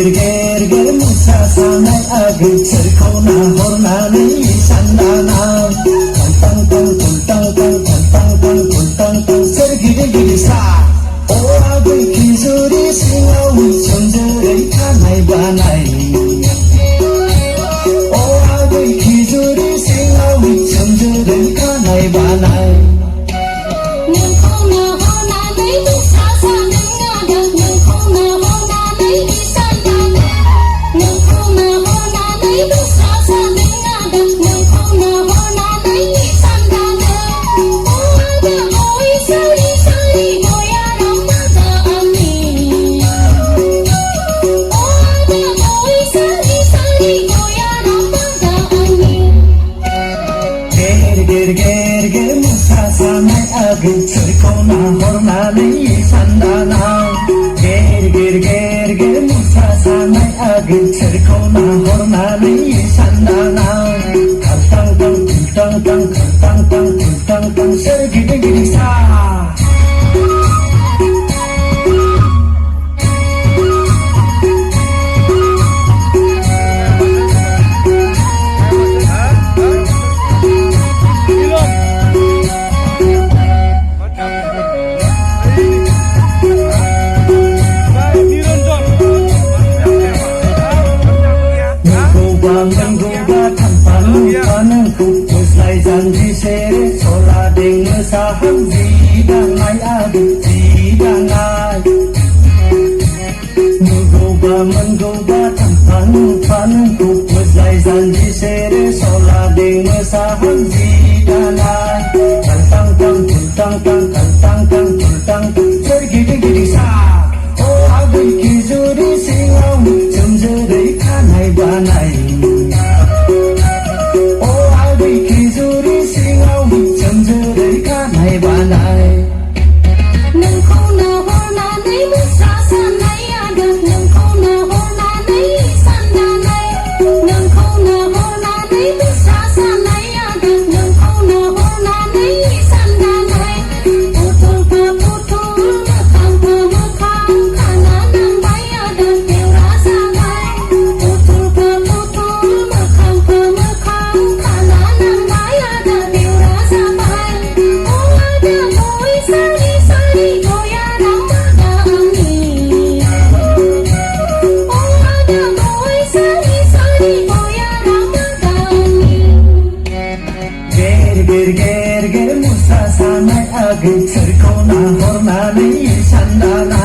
ger ger musa sanai agi cerkona hornani sandana tang tang tang tang tang tang tang tang sergide gisa o agi kizuri singawi chonjere kanai banai o agi kizuri singawi chonjere kanai banai agi cerkona hornani sandana ger ger ger ger musa sanai agi cerkona hornani sandana tang tang tang tang tang tang tang tang sergide gisa janji sere sola deng saham zidangai agi zidangai mengoba tampan panku mulai janji sere sola deng saham zidangai tang tang tang tang tang tang tang tang tang sergide gisa oh agi kizuri singawi chonjere kanai banai banai nang khâu nào hoa na nấy bước xa xa nấy được nang khâu nào hoa na nấy san na nấy nang khâu nào hoa na nấy bước xa xa nấy được nang khâu nào hoa na nấy san na nấy putu putu khang khang khana nang bay được điều ra ra bay putu putu khang khana nang bay được điều ra ra bay ger ger musa sanai agi cerkona hornani sandana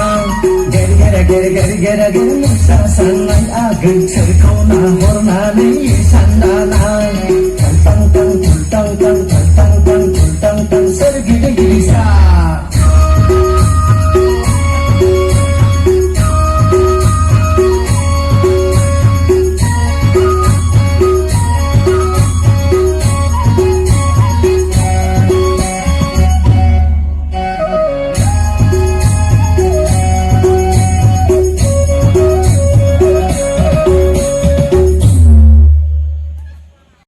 ger ger ger ger ger musa sanai agi